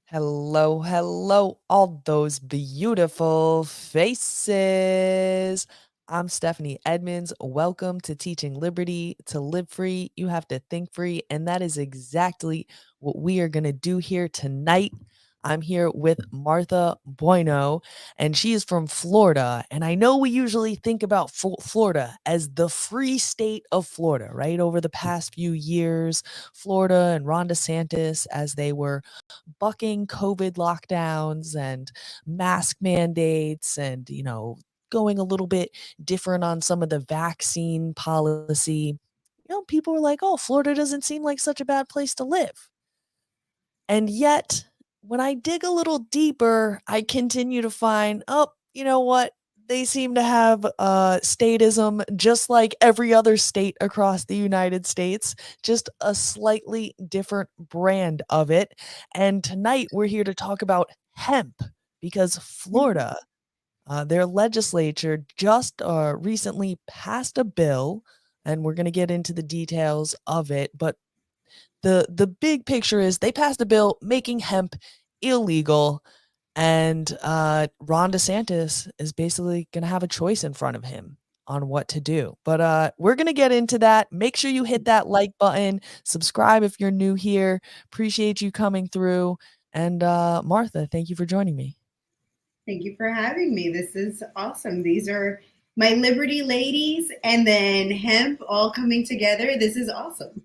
Hello, hello, all those beautiful faces. I'm Stephanie Edmonds. Welcome to Teaching Liberty. To live free, you have to think free. And that is exactly what we are going to do here tonight. I'm here with Martha Bueno, and she is from Florida. And I know we usually think about Florida as the free state of Florida, right? Over the past few years, Florida and Ron DeSantis, as they were bucking COVID lockdowns and mask mandates and, going a little bit different on some of the vaccine policy. People were like, oh, Florida doesn't seem like such a bad place to live. And yet, when I dig a little deeper, I continue to find, oh, you know what? They seem to have statism just like every other state across the United States, just a slightly different brand of it. And tonight we're here to talk about hemp because Florida, their legislature just recently passed a bill, and we're going to get into the details of it. But the big picture is they passed a bill making hemp illegal, and Ron DeSantis is basically going to have a choice in front of him on what to do. But we're going to get into that. Make sure you hit that like button, subscribe if you're new here. Appreciate you coming through. And Martha, thank you for joining me. Thank you for having me. This is awesome. These are my Liberty ladies and then hemp all coming together. This is awesome.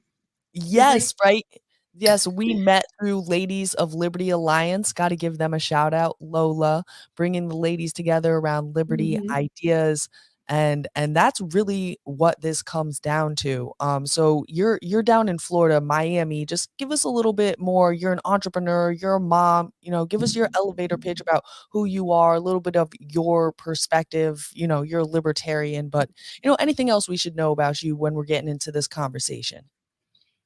It's like, Yes, right? Yes, we met through Ladies of Liberty Alliance. Gotta give them a shout out, Lola, bringing the ladies together around liberty mhm. ideas, and that's really what this comes down to. So you're down in Florida, Miami. Just give us a little bit more. You're an entrepreneur, you're a mom, give us your elevator pitch about who you are, a little bit of your perspective. You're a libertarian, but anything else we should know about you when we're getting into this conversation?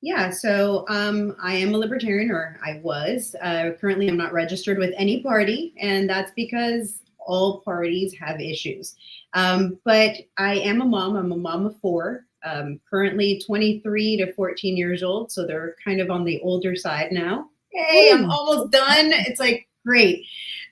Yeah, so I am a libertarian, or I was. Currently, I'm not registered with any party, and that's because all parties have issues. But I am a mom. I'm a mom of four, currently 23 to 14 years old. So they're kind of on the older side now. Hey, I'm Ooh. almost done. It's like great.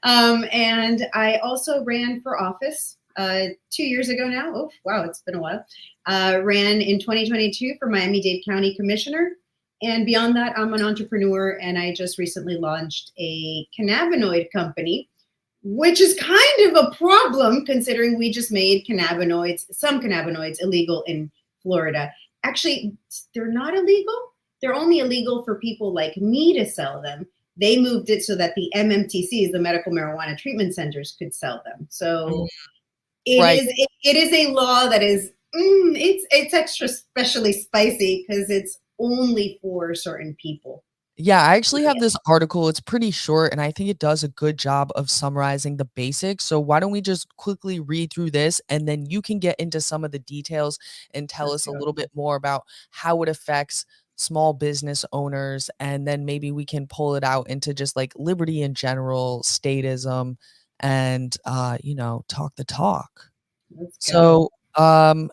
And I also ran for office 2 years ago now. Oh, wow, it's been a while. Ran in 2022 for Miami-Dade County Commissioner. And beyond that, I'm an entrepreneur, and I just recently launched a cannabinoid company, which is kind of a problem considering we just made some cannabinoids illegal in Florida. Actually, they're not illegal. They're only illegal for people like me to sell them. They moved it so that the MMTCs, the medical marijuana treatment centers, could sell them. Mm, So it right. is it is a law that is it's extra specially spicy because it's only for certain people. Yeah, I actually have this article. It's pretty short, and I think it does a good job of summarizing the basics. So why don't we just quickly read through this, and then you can get into some of the details and tell Let's us a go. little bit more about how it affects small business owners, and then maybe we can pull it out into just like liberty in general, statism, and talk the talk. Let's go. So,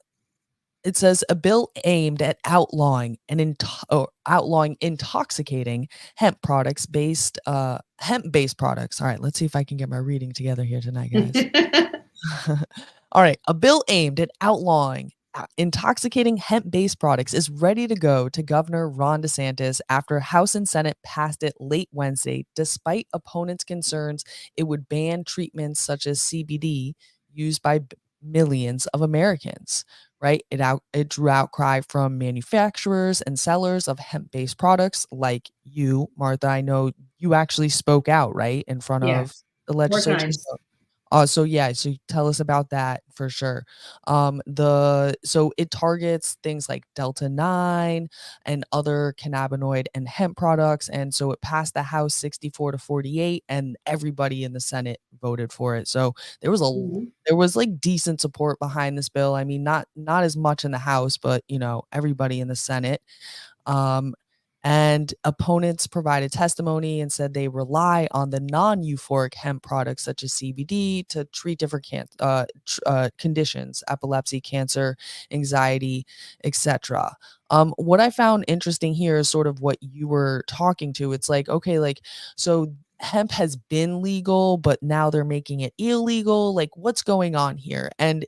it says a bill aimed at outlawing intoxicating hemp-based products. All right, let's see if I can get my reading together here tonight, guys. All right, a bill aimed at outlawing intoxicating hemp-based products is ready to go to Governor Ron DeSantis after House and Senate passed it late Wednesday, despite opponents' concerns it would ban treatments such as CBD used by millions of Americans. Right? It drew outcry from manufacturers and sellers of hemp-based products like you, Martha. I know you actually spoke out, right, in front of Yes, the four legislature. times. So yeah, so tell us about that for sure. So it targets things like Delta-8 and other cannabinoid and hemp products, and so it passed the House 64 to 48, and everybody in the Senate voted for it. So Mhm. there was like decent support behind this bill. I mean, not as much in the House, but everybody in the Senate. Um, and opponents provided testimony and said they rely on the non-euphoric hemp products such as CBD to treat different conditions, epilepsy, cancer, anxiety, etc. What I found interesting here is sort of what you were talking to. It's like, okay, like, so hemp has been legal, but now they're making it illegal. Like, what's going on here? And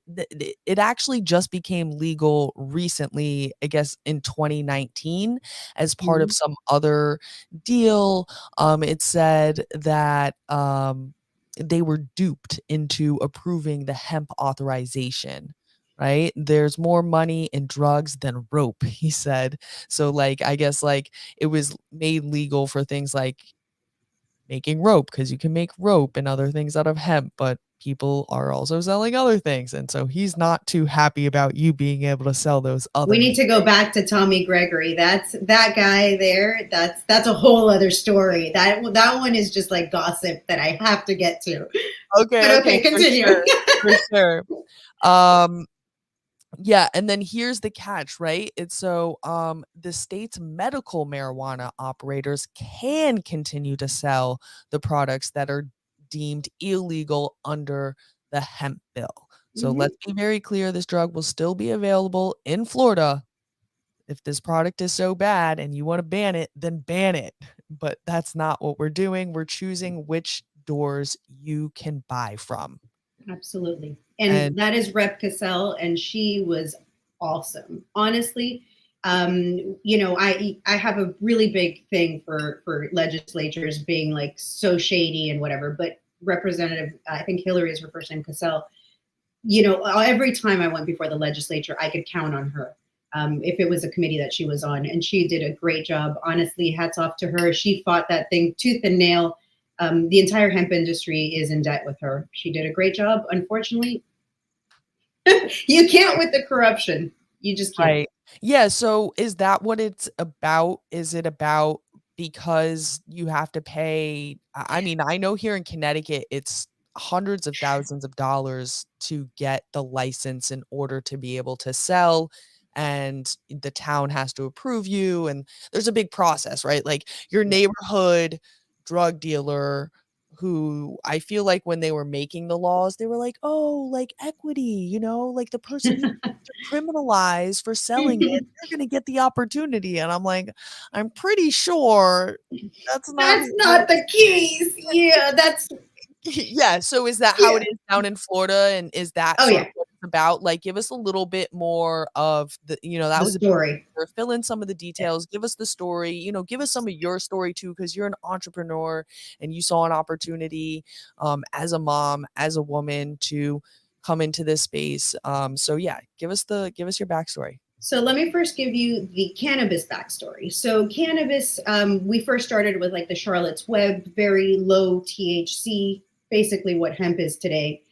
it actually just became legal recently, I guess in 2019, as part of Mhm. some other deal. It said that they were duped into approving the hemp authorization. Right? There's more money in drugs than rope, he said. So, like, I guess, like, it was made legal for things like making rope because you can make rope and other things out of hemp, but people are also selling other things. And so he's not too happy about you being able to sell those We other need to go things. back to Tommy Gregory. That's that guy there. That's a whole other story. That one is just like gossip that I have to get to. Okay, But okay, okay, for continue. sure, for sure. Um, yeah, and then here's the catch, right? It's so the state's medical marijuana operators can continue to sell the products that are deemed illegal under the hemp bill. So let's Mhm. be very clear, this drug will still be available in Florida. If this product is so bad and you want to ban it, then ban it. But that's not what we're doing. We're choosing which doors you can buy from. Absolutely. And And that is Rep Cassell, and she was awesome. Honestly, I have a really big thing for legislatures being like so shady and whatever, but Representative, I think Hillary is her first name, Cassell, every time I went before the legislature, I could count on her. If it was a committee that she was on, and she did a great job. Honestly, hats off to her. She fought that thing tooth and nail. The entire hemp industry is in debt with her. She did a great job. Unfortunately, you can't with the corruption. You just can't. right. Yeah, so is that what it's about? Is it about because you have to pay I mean, I know here in Connecticut, it's hundreds of thousands of dollars to get the license in order to be able to sell, and the town has to approve you, and there's a big process, right? Like, your Yeah. neighborhood drug dealer who I feel like when they were making the laws, they were like, "Oh, like equity, like the person who to criminalize for selling it, they're gonna get the opportunity," and I'm like, "I'm pretty sure that's not That's how." not the case. Yeah, that's Yeah, so is that how it yeah. is down in Florida, and is that Oh sort of yeah, what it's about? Like, give us a little bit more of that the was a big story. picture, fill in some of the Yeah. details, give us the story, give us some of your story too, because 'cause you're an entrepreneur and you saw an opportunity, as a mom, as a woman to come into this space, so yeah, give us your backstory. So let me first give you the cannabis backstory. So cannabis, we first started with like the Charlotte's Web, very low THC, basically what hemp is today.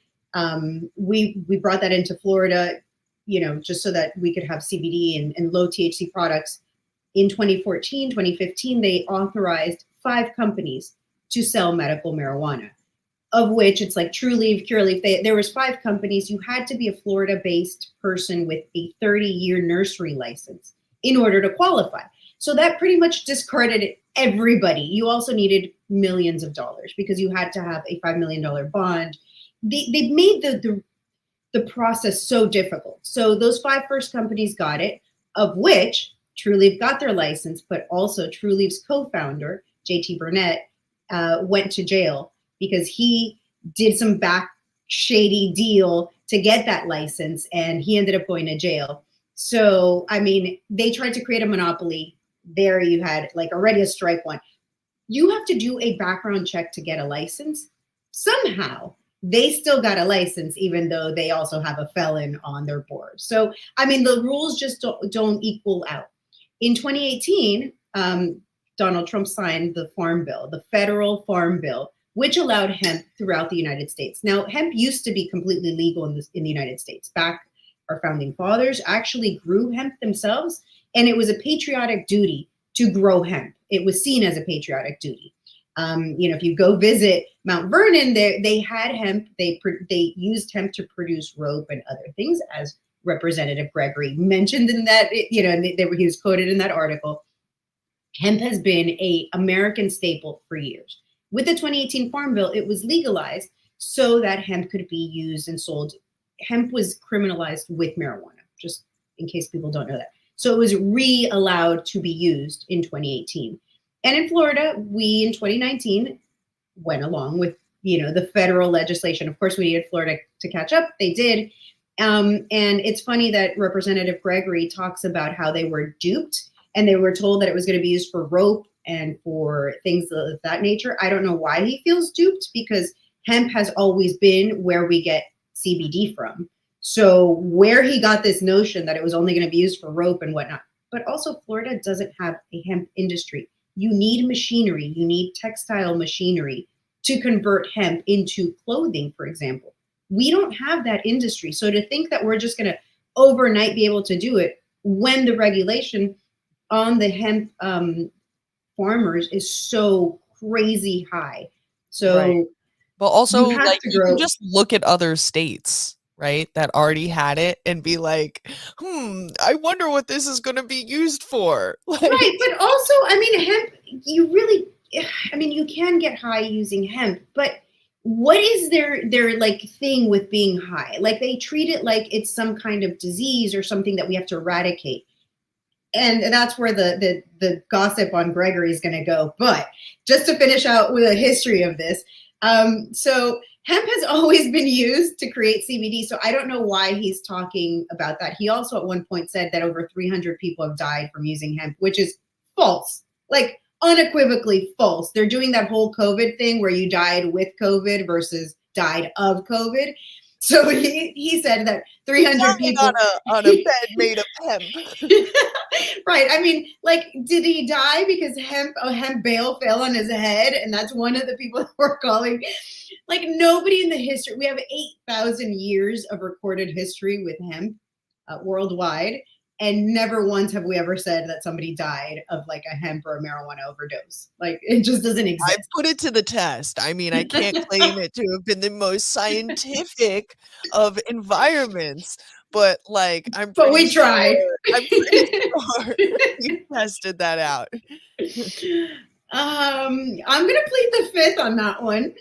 We brought that into Florida, just so that we could have CBD and low THC products. In 2014, 2015, they authorized 5 companies to sell medical marijuana, of which it's like True Leaf, Cure Leaf. There was 5 companies. You had to be a Florida-based person with a 30-year nursery license in order to qualify. So that pretty much discredited everybody. You also needed millions of dollars because you had to have a $5 million bond. They made the process so difficult. So those 5 first companies got it, of which True Leaf got their license, but also True Leaf's co-founder, JT Burnett, went to jail because he did some back shady deal to get that license, and he ended up going to jail. So, I mean, they tried to create a monopoly. There you had like already a strike one. You have to do a background check to get a license. Somehow they still got a license, even though they also have a felon on their board. So, I mean, the rules just don't equal out. In 2018, Donald Trump signed the Farm Bill, the federal Farm Bill, which allowed hemp throughout the United States. Now, hemp used to be completely legal in the United States. Back, our founding fathers actually grew hemp themselves, and it was a patriotic duty to grow hemp. It was seen as a patriotic duty. If you go visit Mount Vernon, they had hemp. They used hemp to produce rope and other things, as Representative Gregory mentioned in that. He was quoted in that article. Hemp has been a American staple for years. With the 2018 Farm Bill, it was legalized so that hemp could be used and sold. Hemp was criminalized with marijuana, just in case people don't know that. So it was re-allowed to be used in 2018. And in Florida, we in 2019 went along with, the federal legislation. Of course, we needed Florida to catch up. They did. And it's funny that Representative Gregory talks about how they were duped and they were told that it was going to be used for rope and for things of that nature. I don't know why he feels duped, because hemp has always been where we get CBD from. So where he got this notion that it was only going to be used for rope and whatnot. But also, Florida doesn't have a hemp industry. You need machinery. You need textile machinery to convert hemp into clothing, for example. We don't have that industry. So to think that we're just going to overnight be able to do it when the regulation on the hemp farmers is so crazy high. Right. So But also, you have like, to you can grow. just look at other states, right, that already had it and be like, I wonder what this is gonna be used for." Like, Right, but also, hemp, you can get high using hemp, but what is their like thing with being high? Like they treat it like it's some kind of disease or something that we have to eradicate. And that's where the gossip on Gregory is going to go. But just to finish out with a history of this, so hemp has always been used to create CBD. So I don't know why he's talking about that. He also at one point said that over 300 people have died from using hemp, which is false, like unequivocally false. They're doing that whole COVID thing where you died with COVID versus died of COVID. So he said that 300 dying on people. a bed made of hemp. Right. Like, did he die because a hemp bale fell on his head? And that's one of the people that we're calling. Like, nobody in the history, we have 8,000 years of recorded history with hemp worldwide. And never once have we ever said that somebody died of like a hemp or a marijuana overdose. Like, it just doesn't I exist. put it to the test. I mean, I can't claim it to have been the most scientific of environments, but, like, But we tried. I'm pretty sure we tested that out. I'm going to plead the fifth on that one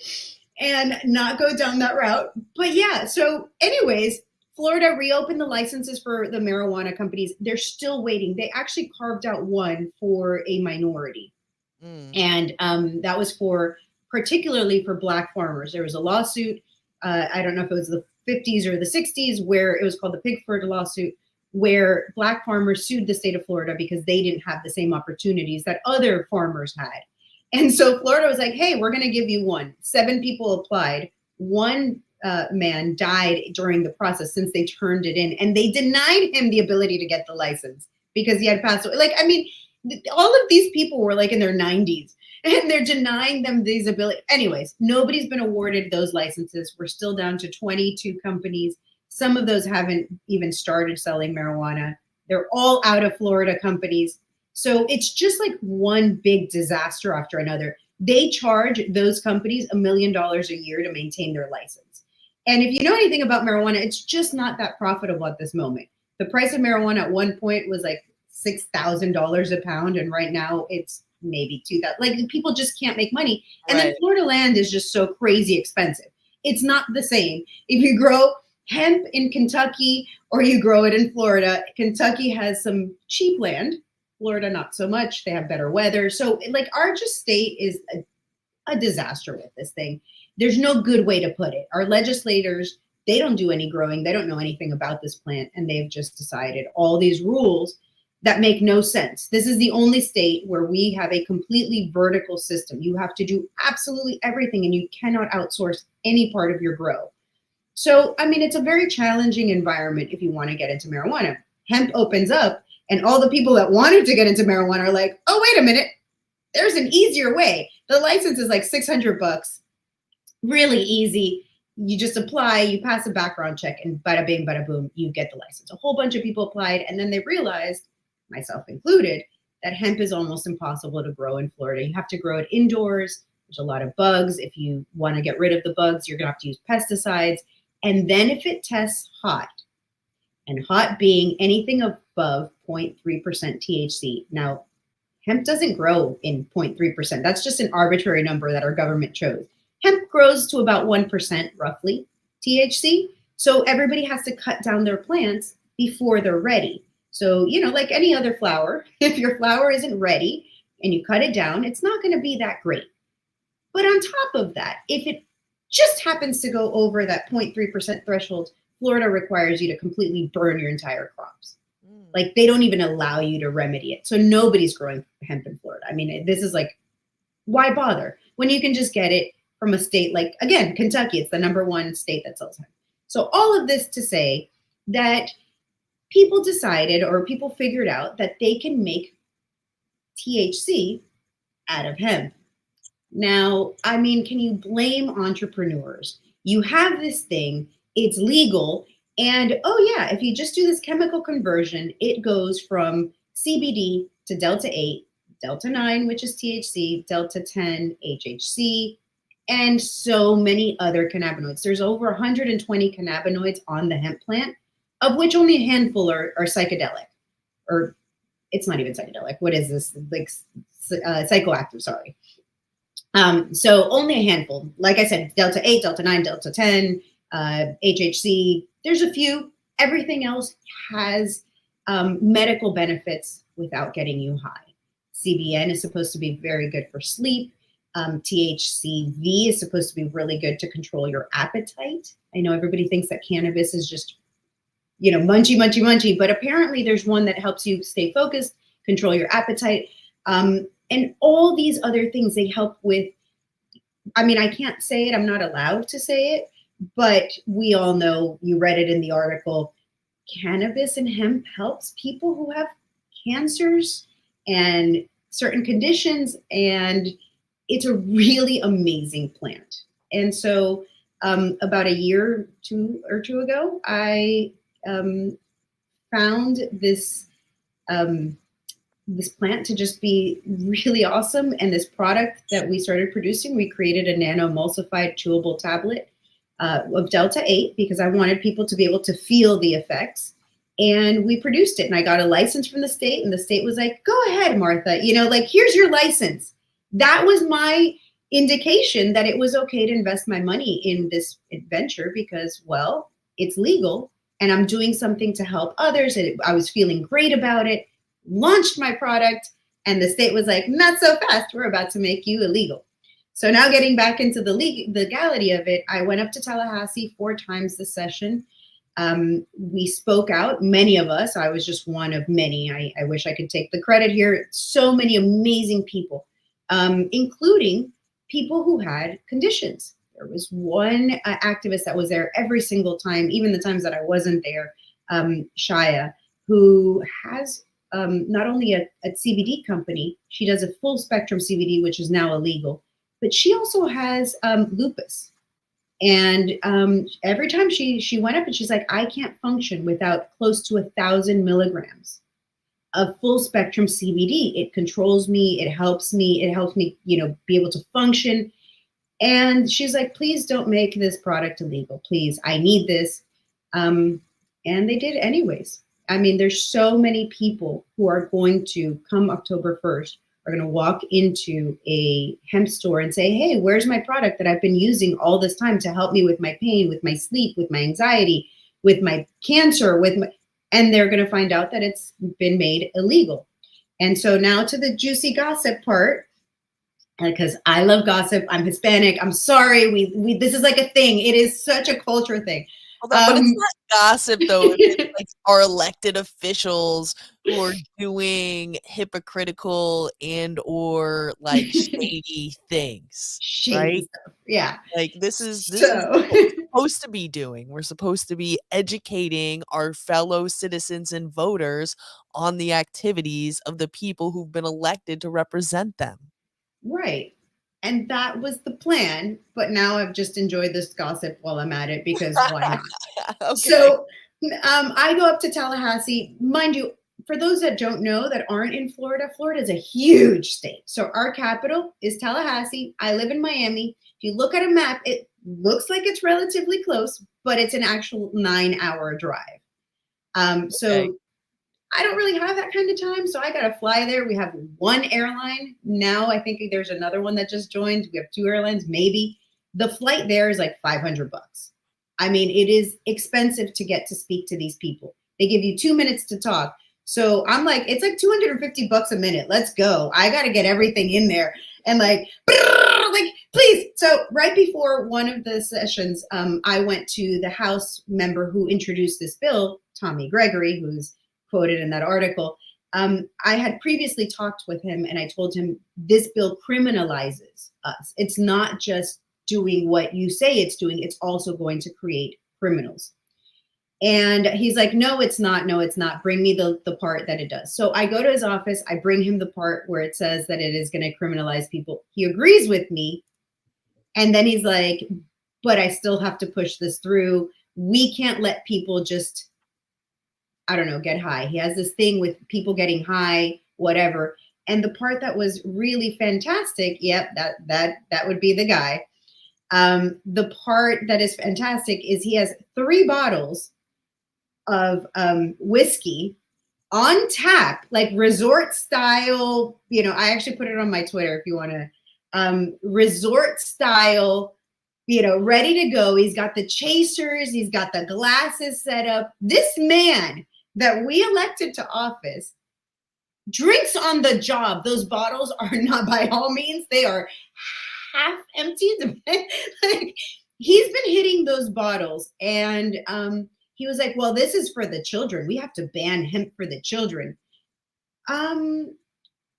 and not go down that route. But yeah, so anyways, Florida reopened the licenses for the marijuana companies. They're still waiting. They actually carved out one for a minority. Mm. And that was particularly for Black farmers. There was a lawsuit. I don't know if it was the 50s or the 60s, where it was called the Pigford lawsuit, where Black farmers sued the state of Florida because they didn't have the same opportunities that other farmers had. And so Florida was like, hey, we're going to give you one. 7 people applied. One man died during the process since they turned it in. And they denied him the ability to get the license because he had passed away. All of these people were like in their 90s and they're denying them these abilities. Anyways, nobody's been awarded those licenses. We're still down to 22 companies. Some of those haven't even started selling marijuana. They're all out of Florida companies. So it's just like one big disaster after another. They charge those companies $1 million a year to maintain their license. And if you know anything about marijuana, it's just not that profitable at this moment. The price of marijuana at one point was like $6,000 a pound, and right now it's maybe 2,000. Like, people just can't make money. And then Right. Florida land is just so crazy expensive. It's not the same. If you grow hemp in Kentucky or you grow it in Florida, Kentucky has some cheap land. Florida, not so much. They have better weather. So, like, our just state is a disaster with this thing. There's no good way to put it. Our legislators, they don't do any growing. They don't know anything about this plant. And they've just decided all these rules that make no sense. This is the only state where we have a completely vertical system. You have to do absolutely everything and you cannot outsource any part of your grow. So, it's a very challenging environment if you want to get into marijuana. Hemp opens up and all the people that wanted to get into marijuana are like, oh, wait a minute. There's an easier way. The license is like $600, really easy. You just apply, you pass a background check, and bada bing, bada boom, you get the license. A whole bunch of people applied, and then they realized, myself included, that hemp is almost impossible to grow in Florida. You have to grow it indoors. There's a lot of bugs. If you want to get rid of the bugs, you're going to have to use pesticides. And then if it tests hot, and hot being anything above 0.3% THC. Now, hemp doesn't grow in 0.3%. That's just an arbitrary number that our government chose. Hemp grows to about 1% roughly THC. So everybody has to cut down their plants before they're ready. So, like any other flower, if your flower isn't ready and you cut it down, it's not going to be that great. But on on top of that, if it just happens to go over that 0.3% threshold, Florida requires you to completely burn your entire crops. Like they don't even allow you to remedy it. So nobody's growing hemp in Florida. I mean, this is like, why bother when you can just get it from a state like, again, Kentucky? It's the #1 state that sells hemp. So all of this to say that people decided, or people figured out, that they can make THC out of hemp. Now, I mean, can you blame entrepreneurs? You have this thing, it's legal, and oh yeah, if you just do this chemical conversion, it goes from CBD to Delta-8, Delta-9, which is THC, Delta-10, HHC, and so many other cannabinoids. There's over 120 cannabinoids on the hemp plant, of which only a handful are psychedelic, or it's not even psychedelic. What is this? Like psychoactive, sorry. So only a handful. Like I said, Delta-8, Delta-9, Delta-10, HHC. There's a few. Everything else has medical benefits without getting you high. CBN is supposed to be very good for sleep. THCV is supposed to be really good to control your appetite. I know everybody thinks that cannabis is just, munchy, munchy, munchy, but apparently there's one that helps you stay focused, control your appetite. And all these other things, they help with, I mean, I can't say it, I'm not allowed to say it, but we all know, you read it in the article, cannabis and hemp helps people who have cancers and certain conditions, and it's a really amazing plant. And so about a year or two ago, I found this plant to just be really awesome. And this product that we started producing, we created a nano-emulsified chewable tablet of Delta-8 because I wanted people to be able to feel the effects. And we produced it, and I got a license from the state, and the state was like, go ahead, Martha, here's your license. That was my indication that it was okay to invest my money in this adventure because, well, it's legal and I'm doing something to help others. And I was feeling great about it, launched my product, and the state was like, not so fast, we're about to make you illegal. So now getting back into the legality of it, I went up to Tallahassee 4 times this session. We spoke out, many of us. I was just one of many. I wish I could take the credit here. So many amazing people, including people who had conditions. There was one activist that was there every single time, even the times that I wasn't there, Shaya, who has not only a CBD company, she does a full spectrum CBD, which is now illegal, but she also has lupus. And every time she went up and she's like, I can't function without close to 1,000 milligrams of full spectrum CBD. It controls me. It helps me, be able to function. And she's like, please don't make this product illegal. Please, I need this. And they did anyways. I mean, there's so many people who are going to come October 1st are going to walk into a hemp store and say, hey, where's my product that I've been using all this time to help me with my pain, with my sleep, with my anxiety, with my cancer, and they're going to find out that it's been made illegal. And so now to the juicy gossip part, because I love gossip. I'm Hispanic. I'm sorry. We this is like a thing. It is such a culture thing. But it's not gossip though. It's like our elected officials who are doing hypocritical and or like shady things, shady right? stuff. Yeah. Like this is what we're supposed to be doing. We're supposed to be educating our fellow citizens and voters on the activities of the people who've been elected to represent them. Right. And that was the plan. But now I've just enjoyed this gossip while I'm at it because why not? Okay. So I go up to Tallahassee. Mind you, for those that don't know that aren't in Florida, Florida is a huge state. So our capital is Tallahassee. I live in Miami. If you look at a map, it looks like it's relatively close, but it's an actual 9-hour drive. So I don't really have that kind of time. So I got to fly there. We have one airline. Now I think there's another one that just joined. We have 2 airlines, maybe. The flight there is like $500. I mean, it is expensive to get to speak to these people. They give you 2 minutes to talk. So I'm like, it's like $250 a minute. Let's go. I got to get everything in there. and like, like, please. So right before one of the sessions, I went to the House member who introduced this bill, Tommy Gregory, who's quoted in that article. I had previously talked with him and I told him this bill criminalizes us. It's not just doing what you say it's doing, it's also going to create criminals. And he's like, no, it's not. No, it's not. Bring me the part that it does. So I go to his office. I bring him the part where it says that it is going to criminalize people. He agrees with me. And then he's like, but I still have to push this through. We can't let people just, I don't know, get high. He has this thing with people getting high, whatever. And the part that was really fantastic, yep, that would be the guy. The part that is fantastic is he has 3 bottles of whiskey on tap, like resort style. You know, I actually put it on my Twitter if you want to. Resort style, you know, ready to go. He's got the chasers, he's got the glasses set up. This man that we elected to office drinks on the job. Those bottles are not, by all means, they are half empty. Like, he's been hitting those bottles, and he was like, well, this is for the children. We have to ban hemp for the children.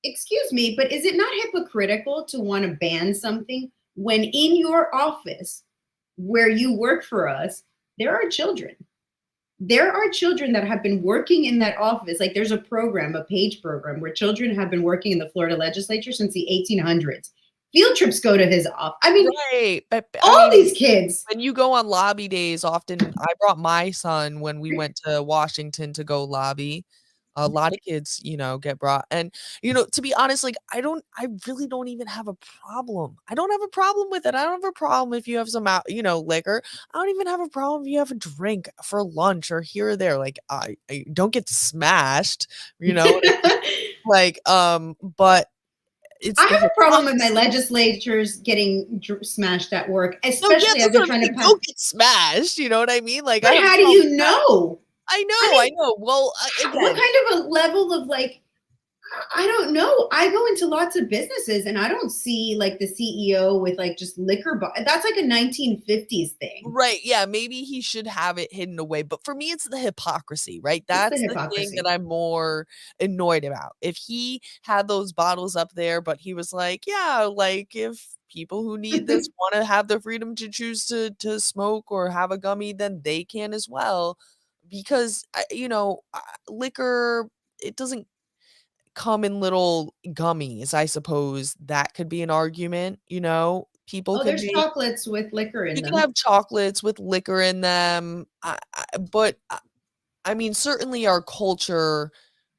Excuse me, but is it not hypocritical to want to ban something when in your office where you work for us, there are children? There are children that have been working in that office. Like, there's a program, a PAGE program, where children have been working in the Florida legislature since the 1800s. Field trips go to his office. I mean, Right, but I all mean, these kids. when you go on lobby days, often I brought my son when we went to Washington to go lobby. A lot of kids, get brought, and, to be honest, like, I really don't even have a problem. I don't have a problem with it. I don't have a problem if you have some liquor. I don't even have a problem if you have a drink for lunch or here or there. Like, I don't get smashed, you know what I mean? Like, but I it's the have a problem with my hypocrisy. legislators getting smashed at work, No, yeah, especially as that's they're what I'm trying to saying. pass. Don't get smashed, you know what I mean? Like, I But have a how do problem with you that. know? I I mean, know. Well, what again, kind of a level of like, I don't know. I go into lots of businesses and I don't see like the CEO with like just liquor. That's like a 1950s thing. right, yeah, maybe he should have it hidden away, but for me, it's the hypocrisy, right? It's the That's the thing that hypocrisy. I'm more annoyed about. If he had those bottles up there, but he was like, "Yeah, like, if people who need this wanna have the freedom to choose to smoke or have a gummy, then they can as well." Because, liquor, it doesn't come in little gummies, I suppose that could be an argument, People Oh, could there's make chocolates with liquor in you can them. have chocolates with liquor in them, I mean, certainly our culture,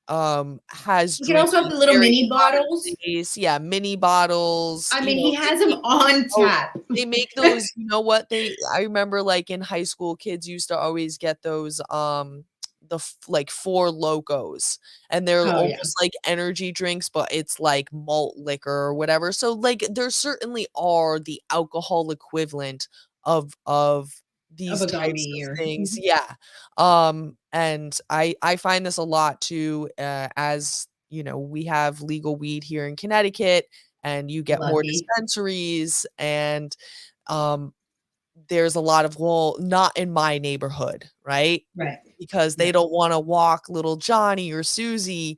has You can also have drinking the little very mini bottles. commonplace, yeah, mini bottles, I mean, he they has them make on oh, tap. they make those you know what? I remember, like, in high school, kids used to always get those, like, 4 Locos, and they're Oh yeah, almost like energy drinks, but it's like malt liquor or whatever, so, like, there certainly are the alcohol equivalent of of these a types gummy of or things, yeah, and I find this a lot too, as, we have legal weed here in Connecticut, and you get more lucky. dispensaries, and, um, there's a lot of, "Well, not in my neighborhood," right? Right. Because they Right. don't wanna walk little Johnny or Susie,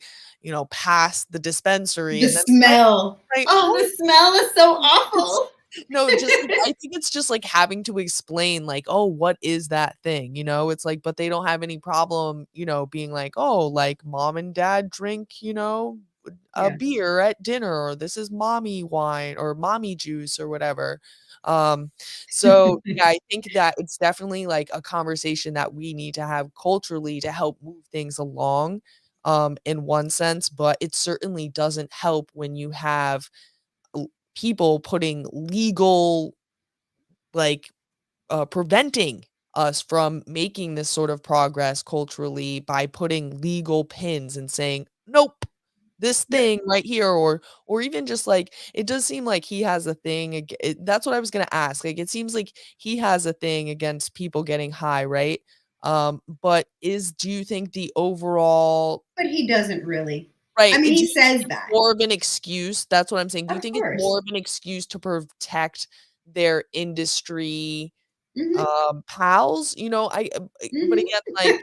past the dispensary, The and then it's smell. like, Oh, "What?" the smell is so It's awful. no, just like I think it's just, like, having to explain, like, "Oh, what is that thing?" It's like but they don't have any problem, being like, "Oh, like, mom and dad drink, a Yeah. beer at dinner, or this is mommy wine or mommy juice," or whatever. Um, so, yeah, I think that it's definitely, like, a conversation that we need to have culturally to help move things along, in one sense, but it certainly doesn't help when you have l people putting legal, like, preventing us from making this sort of progress culturally by putting legal pins and saying, "Nope, this Yep. thing right here," or even just, like, it does seem like he has a thing that's what I was gonna ask, like, it seems like he has a thing against people getting high, right? But do you think the overall But he doesn't really. I right, mean, do he you think says it's that. more of an excuse? That's what I'm saying. Do you Of think it's more course. of an excuse to protect their industry, Mhm, pals? But mhm. again, like,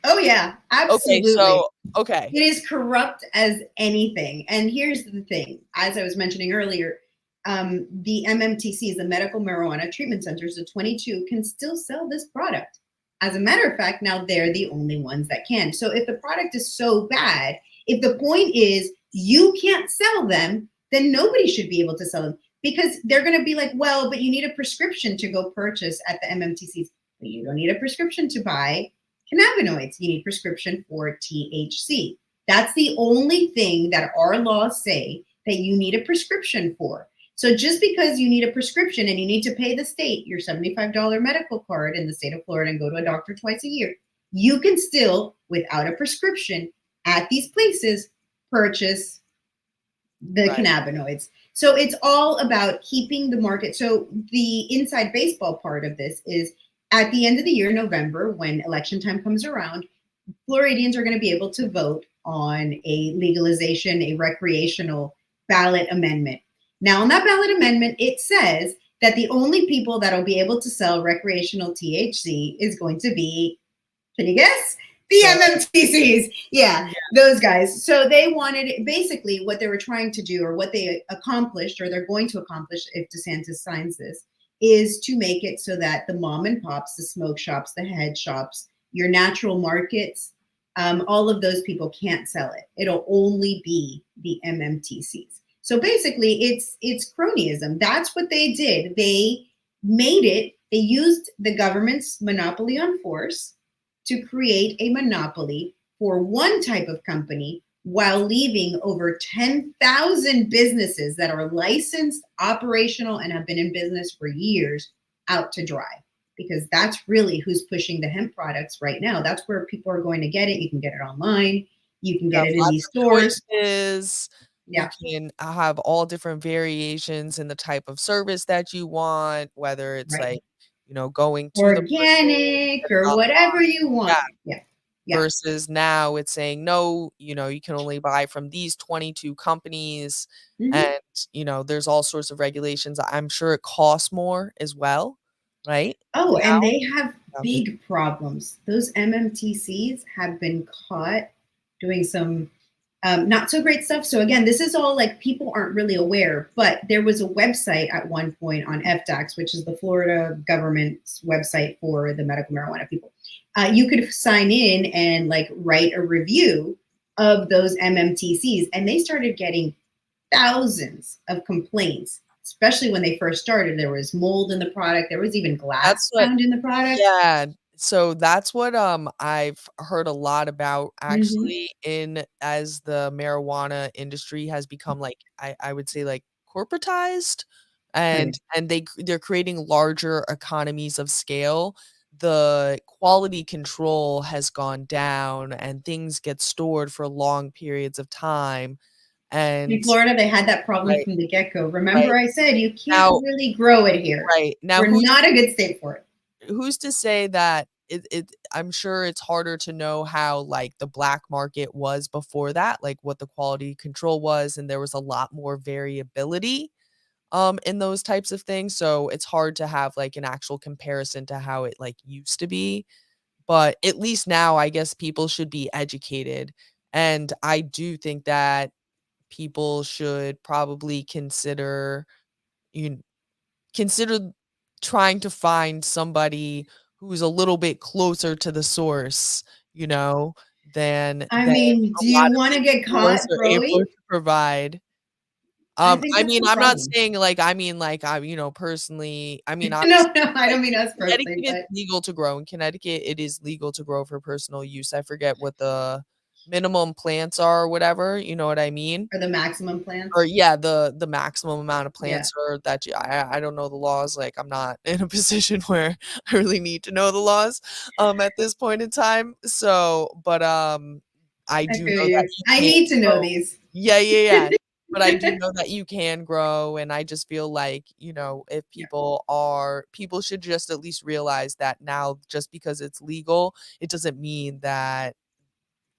Oh, yeah, okay, absolutely. so okay, It is corrupt as anything. And here's the thing, as I was mentioning earlier, the MMTCs, the medical marijuana treatment centers, the 22 can still sell this product. As a matter of fact, now they're the only ones that can. So if the product is so bad, if the point is you can't sell them, then nobody should be able to sell them because they're going to be like, well, but you need a prescription to go purchase at the MMTCs. But you don't need a prescription to buy cannabinoids. You need prescription for THC. That's the only thing that our laws say that you need a prescription for. So just because you need a prescription and you need to pay the state your $75 medical card in the state of Florida and go to a doctor twice a year, you can still, without a prescription at these places, purchase the right, cannabinoids. So it's all about keeping the market. So the inside baseball part of this is at the end of the year, November, when election time comes around, Floridians are going to be able to vote on a legalization, a recreational ballot amendment. Now, in that ballot amendment, it says that the only people that will be able to sell recreational THC is going to be, can you guess? The the MMTCs. Yeah, yeah, those guys. So they wanted basically what they were trying to do, or what they accomplished, or they're going to accomplish if DeSantis signs this, is to make it so that the mom and pops, the smoke shops, the head shops, your natural markets, all of those people can't sell it. It'll only be the MMTCs. So basically, it's cronyism. That's what they did. They made it. They used the government's monopoly on force to create a monopoly for one type of company while leaving over 10,000 businesses that are licensed, operational, and have been in business for years out to dry. Because that's really who's pushing the hemp products right now. That's where people are going to get it. You can get it online, you can you get have it in lots these of stores. choices, you Yeah, can have all different variations in the type of service that you want, whether it's, right. like, going to the person, Organic get it or whatever online. you want. Yeah. Yeah, yeah. Versus now it's saying, "No, you can only buy from these 22 companies," Mhm. and, there's all sorts of regulations. I'm sure it costs more as well, right? Oh, and Now? they have Yeah. big problems. Those MMTCs have been caught doing some not so great stuff. So again, this is all like people aren't really aware, but there was a website at one point on FDAX, which is the Florida government's website for the medical marijuana people. You could sign in and like write a review of those MMTCs, and they started getting thousands of complaints, especially when they first started. There was mold in the product. There was even That's glass what found in the product. Yeah, so that's what, I've heard a lot about Mm-hmm. actually in as the marijuana industry has become, like, I would say, like, corporatized, Oh yeah. and they're creating larger economies of scale. The quality control has gone down, and things get stored for long periods of time, In and Florida, they had that problem right, from the get go. right. Remember, I said you can't Now really grow it here. right, now We're not a good state for it. who's to say that I'm sure it's harder to know how, like, the black market was before that, like, what the quality control was, and there was a lot more variability, in those types of things, so it's hard to have, like, an actual comparison to how it, like, used to be, but at least now, I guess people should be educated, and I do think that people should probably you consider trying to find somebody who's a little bit closer to the source, you know, I than mean, a do lot you of want to these get stores caught are able growing? to provide. I think I that's mean, the I'm not problem. saying, like I personally I mean, No, obviously, no, I like, don't mean us in Connecticut, personally, it's but legal to grow. In Connecticut, it is legal to grow for personal use. I forget what the minimum plants are or whatever, you know what I mean? for the maximum Or plants. yeah, the maximum amount of Yeah. plants or that you I don't know the laws, like, I'm not in a position where I really need to know the laws, at this point in time, so but, I I do feel know that you. you I can need to know grow. these. Yeah, yeah, yeah, but I do know that you can grow, and I just feel like, if Yeah. people should just at least realize that now just because it's legal, it doesn't mean that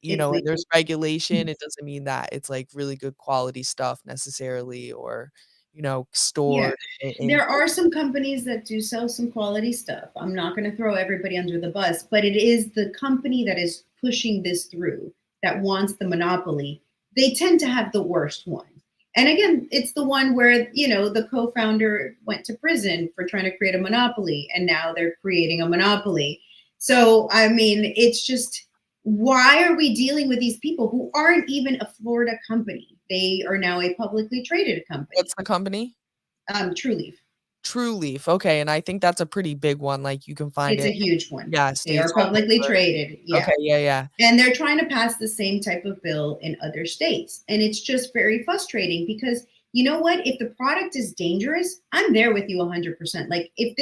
you It's know, and legal. there's regulation, it doesn't mean that it's, like, really good quality stuff necessarily or, Yeah. stored in There are some companies that do sell some quality stuff. I'm not going to throw everybody under the bus, but it is the company that is pushing this through that wants the monopoly. They tend to have the worst one. And again, it's the one where, the co-founder went to prison for trying to create a monopoly and now they're creating a monopoly. So, I mean, it's just why are we dealing with these people who aren't even a Florida company? They are now a publicly traded company. what's the company? True Leaf. Trueleaf, okay, and I think that's a pretty big one, like, you can find It's a it huge one. yeah, They states are all publicly over. traded. Okay, Yeah. yeah, yeah. And they're trying to pass the same type of bill in other states. And it's just very frustrating because you know what? If the product is dangerous, I'm there with you 100%. Like if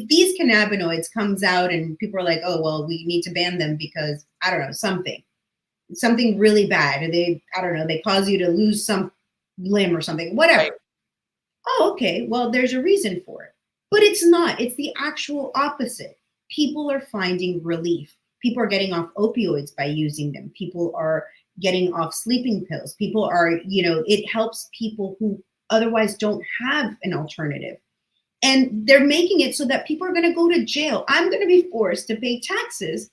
these cannabinoids comes out and people are like, "Oh, well, we need to ban them because I don't know, something really bad. They I don't know, they cause you to lose some limb or something, Right. whatever." Oh, okay. Well, there's a reason for it. But it's not. It's the actual opposite. People are finding relief. People are getting off opioids by using them. People are getting off sleeping pills. People are, it helps people who otherwise don't have an alternative. And they're making it so that people are going to go to jail. I'm going to be forced to pay taxes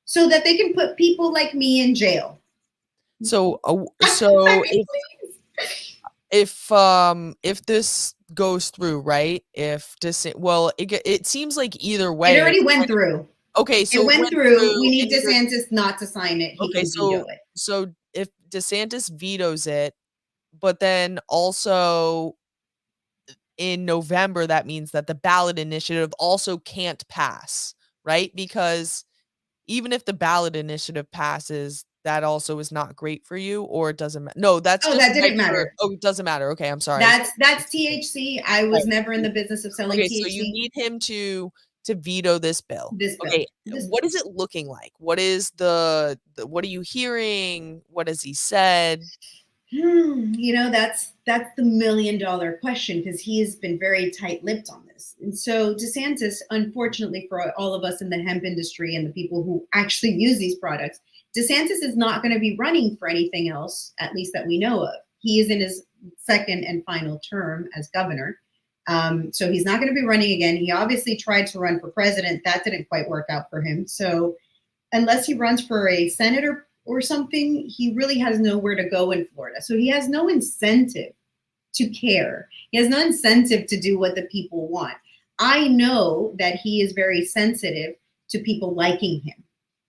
so that they can put people like me in jail. So, I so mean, please. if this goes through, right? If this well, it seems like either It way already it's went kind of through. okay, It so it went went through. through We need and either DeSantis not to sign it. He okay, can veto it. so if DeSantis vetoes it, but then also in November, that means that the ballot initiative also can't pass, right? Because even if the ballot initiative passes, that also is not great for you, or it doesn't no, that's Oh, just that didn't regular matter. oh, it doesn't matter, okay, I'm sorry, I was That's THC. I right. was never in So the business of selling okay, so you THC. need him to veto this bill. This bill. Okay, This what is it looking like? What is the what are you hearing? What has he said? That's the $1 million question because he has been very tight-lipped on this. And so DeSantis, unfortunately for all of us in the hemp industry and the people who actually use these products, DeSantis is not going to be running for anything else, at least that we know of. He is in his second and final term as governor. So he's not going to be running again. He obviously tried to run for president. That didn't quite work out for him. So unless he runs for a senator or something, he really has nowhere to go in Florida. So he has no incentive to care. He has no incentive to do what the people want. I know that he is very sensitive to people liking him.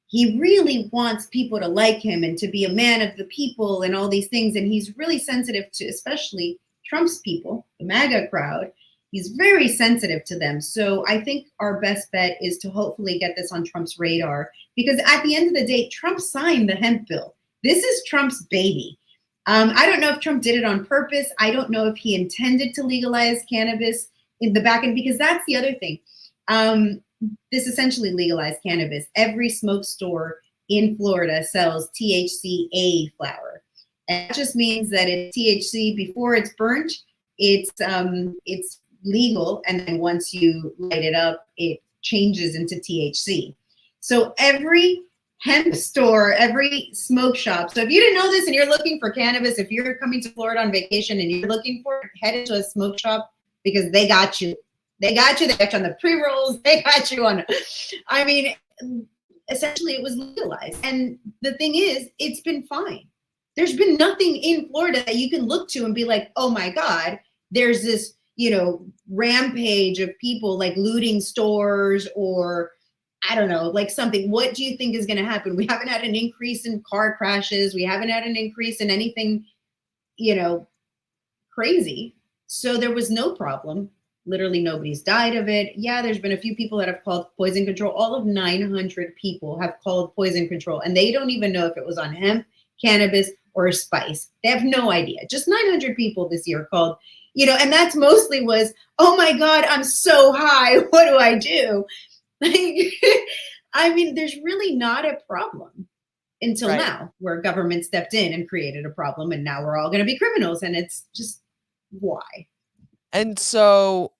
He really wants people to like him and to be a man of the people and all these things. And he's really sensitive to, especially Trump's people, the MAGA crowd. He's very sensitive to them. So I think our best bet is to hopefully get this on Trump's radar because at the end of the day, Trump signed the hemp bill. This is Trump's baby. I don't know if Trump did it on purpose. I don't know if he intended to legalize cannabis in the back end because that's the other thing. This essentially legalized cannabis. Every smoke store in Florida sells THCA flower. And that just means that it's THC before it's burnt. It's legal, and then once you light it up, it changes into THC. So every hemp store, every smoke shop. So if you didn't know this and you're looking for cannabis, if you're coming to Florida on vacation and you're looking for it, head into a smoke shop because they got you. They got you. They got you on the pre-rolls. They got you on. I mean, essentially, it was legalized. And the thing is, it's been fine. There's been nothing in Florida that you can look to and be like, oh my God, there's this, rampage of people like looting stores or I don't know, like something. What do you think is going to happen? We haven't had an increase in car crashes. We haven't had an increase in anything, you know, crazy. So there was no problem. Literally nobody's died of it. Yeah, there's been a few people that have called poison control. All of 900 people have called poison control, and they don't even know if it was on hemp, cannabis, or spice. They have no idea. Just 900 people this year called, and that's mostly was, oh my God, I'm so high. What do I do? I mean, there's really not a problem until Right. now, where government stepped in and created a problem, and now we're all going to be criminals, and it's just why? And so,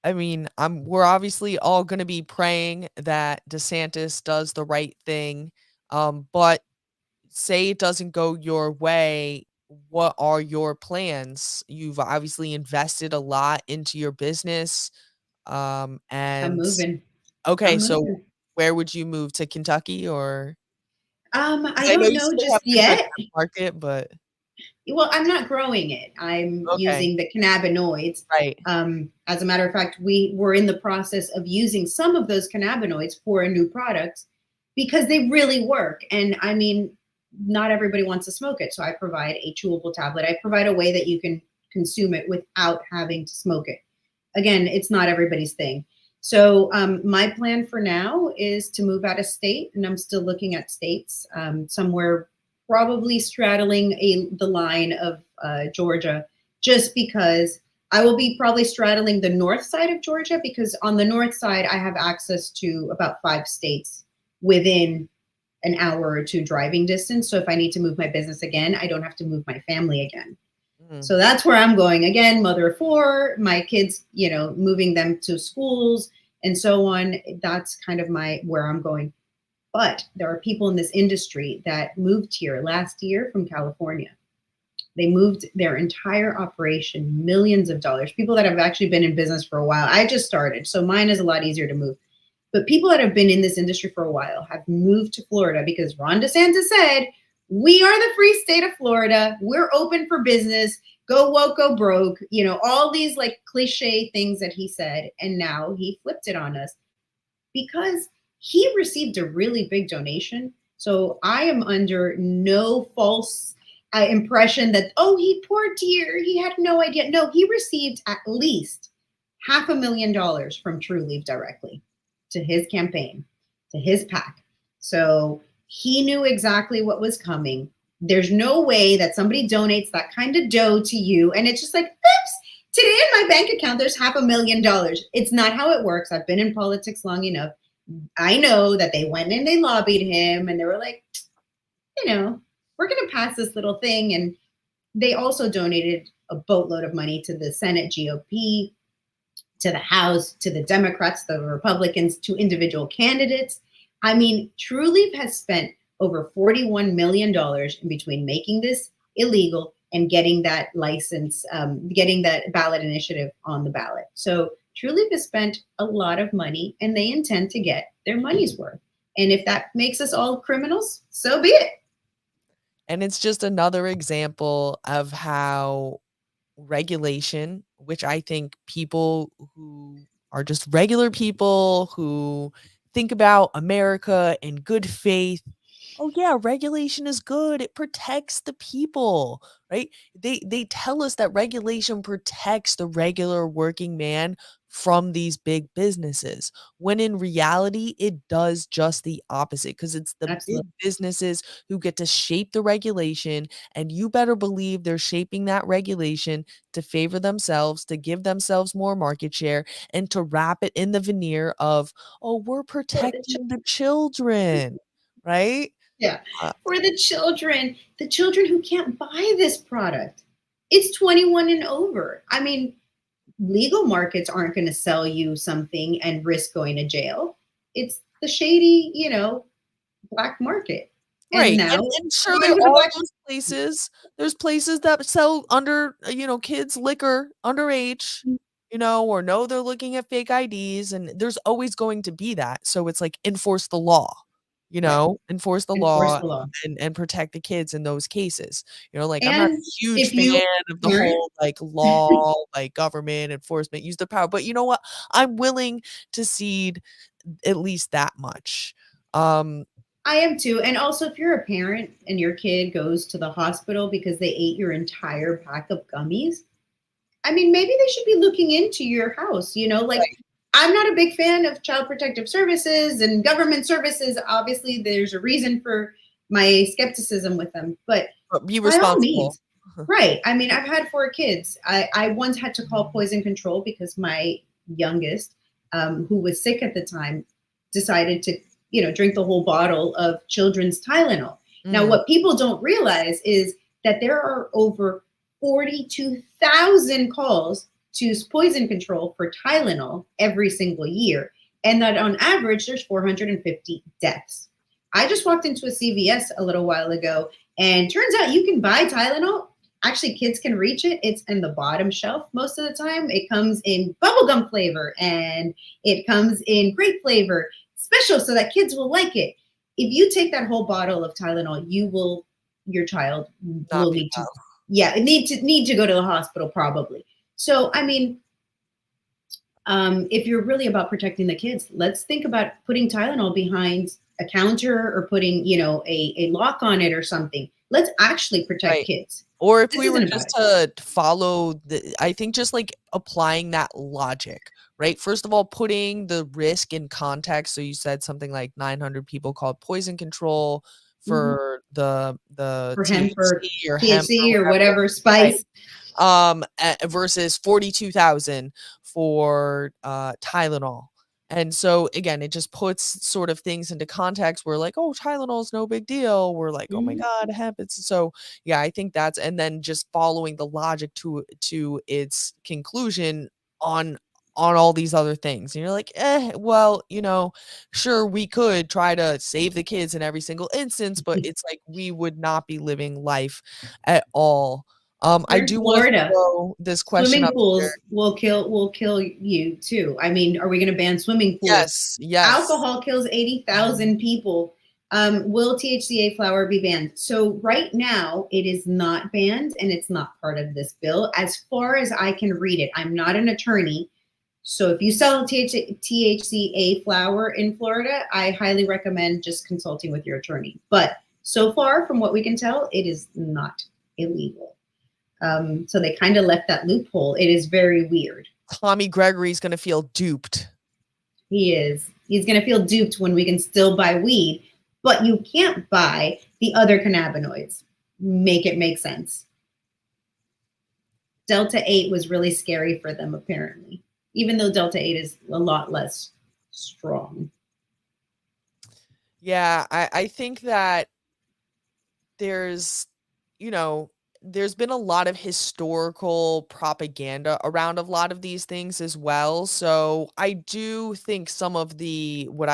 I mean, we're obviously all gonna be praying that DeSantis does the right thing, but say it doesn't go your way, what are your plans? You've obviously invested a lot into your business, I'm and moving. okay, I'm so moving. where would you move, to Kentucky, or I 'cause I know don't you know still have just Kentucky yet. market, but Well, I'm not growing it. I'm okay, using the cannabinoids. right. As a matter of fact, we were in the process of using some of those cannabinoids for a new product because they really work. And I mean, not everybody wants to smoke it. So I provide a chewable tablet. I provide a way that you can consume it without having to smoke it. Again, it's not everybody's thing. So my plan for now is to move out of state, and I'm still looking at states somewhere probably straddling the line of Georgia, just because I will be probably straddling the north side of Georgia, because on the north side I have access to about 5 states within an hour or two driving distance. So if I need to move my business again, I don't have to move my family again. Mhm. So that's where I'm going again, mother of four, my kids, moving them to schools and so on. That's kind of where I'm going. But there are people in this industry that moved here last year from California. They moved their entire operation, millions of dollars. People that have actually been in business for a while. I just started, so mine is a lot easier to move. But people that have been in this industry for a while have moved to Florida because Ron DeSantis said, we are the free state of Florida. We're open for business. Go woke, go broke. All these like cliche things that he said. And now he flipped it on us because he received a really big donation. So I am under no false impression that, oh, he poor dear, he had no idea. No, he received at least $500,000 from True Leave directly to his campaign, to his PAC. So he knew exactly what was coming. There's no way that somebody donates that kind of dough to you and it's just like, oops, today in my bank account, there's $500,000. It's not how it works. I've been in politics long enough. I know that they went and they lobbied him and they were like, we're going to pass this little thing. And they also donated a boatload of money to the Senate GOP, to the House, to the Democrats, the Republicans, to individual candidates. I mean, Trulieve has spent over $41 million in between making this illegal and getting that license, getting that ballot initiative on the ballot. So Trulieve has spent a lot of money and they intend to get their money's worth. And if that makes us all criminals, so be it. And it's just another example of how regulation, which I think people who are just regular people who think about America in good faith, oh yeah, regulation is good. It protects the people, right? They tell us that regulation protects the regular working man from these big businesses, when in reality it does just the opposite, because it's the big Absolutely. businesses who get to shape the regulation, and you better believe they're shaping that regulation to favor themselves, to give themselves more market share, and to wrap it in the veneer of, oh, we're For the protecting the children, right? Yeah, Uh, for the children who can't buy this product. It's 21 and over. I mean, legal markets aren't going to sell you something and risk going to jail. It's the shady, black market. And right, now and we're sure, going there to the are black. those places, there's places that sell under, kids liquor underage, or know they're looking at fake IDs, and there's always going to be that, so it's like, enforce the law, Yeah, enforce the enforce law the law. and protect the kids in those cases, like, I'm not a And huge if you fan of the parent, whole, like, law, like, government enforcement, use the power, but you know what? I'm willing to cede at least that much. Um I am too. And also, if you're a parent and your kid goes to the hospital because they ate your entire pack of gummies, I mean, maybe they should be looking into your house, like I'm not a big fan of child protective services and government services. Obviously, there's a reason for my skepticism with them, but But be by all responsible. means, right. I mean, I've had 4 kids. I once had to call poison control because my youngest, who was sick at the time, decided to, drink the whole bottle of children's Tylenol. Now, Mm, what people don't realize is that there are over 42,000 calls to poison control for Tylenol every single year, and that on average, there's 450 deaths. I just walked into a CVS a little while ago, and turns out you can buy Tylenol. Actually, kids can reach it. It's in the bottom shelf most of the time. It comes in bubblegum flavor and it comes in grape flavor, special so that kids will like it. If you take that whole bottle of Tylenol, your child Not will be need to, well. yeah, need to go to the hospital probably. So, I mean, if you're really about protecting the kids, let's think about putting Tylenol behind a counter or putting, a lock on it or something. Let's actually protect Right. kids. Or if This we were isn't about just it. to follow I think just, like, applying that logic, right? First of all, putting the risk in context, so you said something like 900 people called poison control Mhm. for the For hemp or THC or hemp or THC or whatever. whatever Right. spice. Versus 42,000 for Tylenol. And so again, it just puts sort of things into context where like, oh, Tylenol is no big deal. We're like, oh my Mhm. God, hemp. It's so yeah, I think that's and then just following the logic to its conclusion on on all these other things. And you're like, well, sure, we could try to save the kids in every single instance, but it's like we would not be living life at all. I We're in do wanna Florida. throw this question Swimming up here. pools will kill you too. I mean, are we going to ban swimming pools? Yes, yes. Alcohol kills 80,000 people. Will THCA flower be banned? So right now it is not banned and it's not part of this bill as far as I can read it. I'm not an attorney. So if you sell THCA flower in Florida, I highly recommend just consulting with your attorney. But so far, from what we can tell, it is not illegal. So they kind of left that loophole. It is very weird. Tommy Gregory's gonna feel duped. He is. He's going to feel duped when we can still buy weed, but you can't buy the other cannabinoids. Make it make sense. Delta-8 was really scary for them, apparently, even though Delta-8 is a lot less strong. Yeah, I think that there's you know, there's been a lot of historical propaganda around a lot of these things as well. So I do think some of the what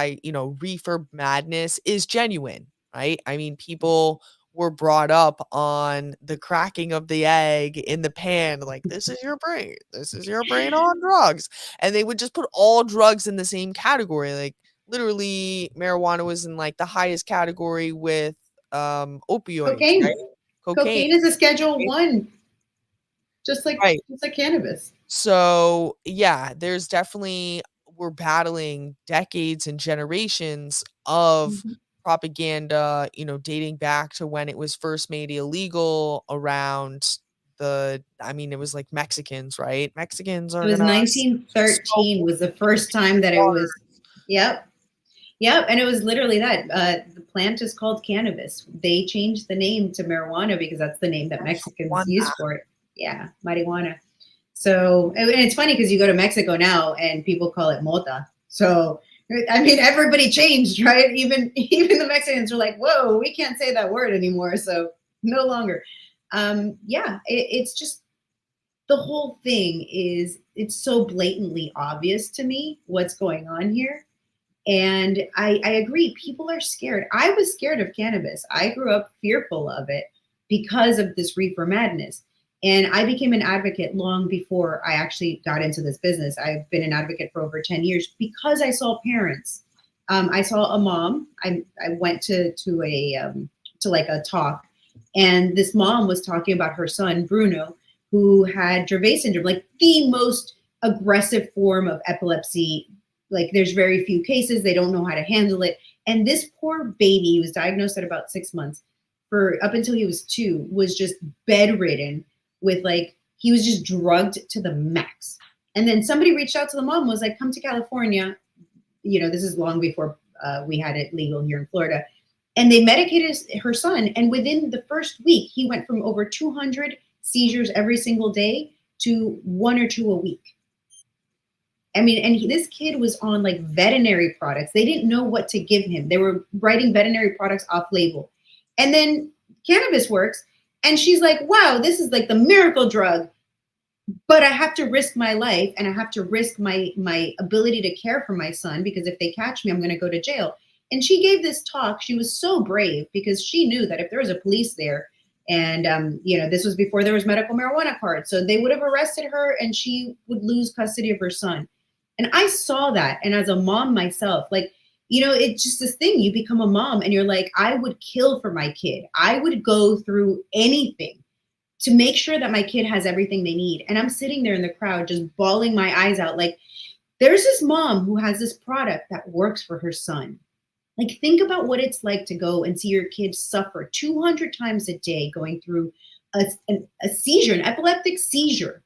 reefer madness is genuine, right? I mean, people were brought up on the cracking of the egg in the pan, like, this is your brain. This is your brain on drugs. And they would just put all drugs in the same category. Like literally marijuana was in like the highest category with opioids, right? Cocaine. Cocaine, Cocaine is a Schedule right? One, just like Right. just like cannabis. So, yeah, there's definitely we're battling decades and generations of Mhm. propaganda, dating back to when it was first made illegal around I mean, it was like Mexicans, right? Mexicans It are was gonna smoke 1913 was the first time that it was. water. Yep. Yep, and it was literally that. The plant is called cannabis. They changed the name to marijuana because that's the name that Mexicans use for it. Yeah, marijuana. So, and it's funny because you go to Mexico now and people call it mota. So, I mean, everybody changed, right? Even the Mexicans are like, "Whoa, we can't say that word anymore." So, no longer. Yeah, it's just the whole thing is it's so blatantly obvious to me what's going on here. And I agree, people are scared. I was scared of cannabis. I grew up fearful of it because of this reefer madness. And I became an advocate long before I actually got into this business. I've been an advocate for over 10 years because I saw parents. I saw a mom. I went to like a talk, and this mom was talking about her son Bruno, who had Dravet syndrome, like the most aggressive form of epilepsy. Like there's very few cases, they don't know how to handle it. And this poor baby was diagnosed at about 6 months. For up until he was 2, was just bedridden with like he was just drugged to the max. And then somebody reached out to the mom, was like, come to California. This is long before we had it legal here in Florida. And they medicated her son, and within the first week he went from over 200 seizures every single day to 1 or 2 a week. I mean, and this kid was on like veterinary products. They didn't know what to give him. They were writing veterinary products off label. And then cannabis works. And she's like, wow, this is like the miracle drug. But I have to risk my life and I have to risk my ability to care for my son because if they catch me, I'm going to go to jail. And she gave this talk. She was so brave because she knew that if there was a police there, and this was before there was medical marijuana cards, so they would have arrested her and she would lose custody of her son. And I saw that, and as a mom myself, like, it's just this thing. You become a mom and you're like, I would kill for my kid. I would go through anything to make sure that my kid has everything they need. And I'm sitting there in the crowd just bawling my eyes out. Like, there's this mom who has this product that works for her son. Like, think about what it's like to go and see your kid suffer 200 times a day going through a seizure, an epileptic seizure.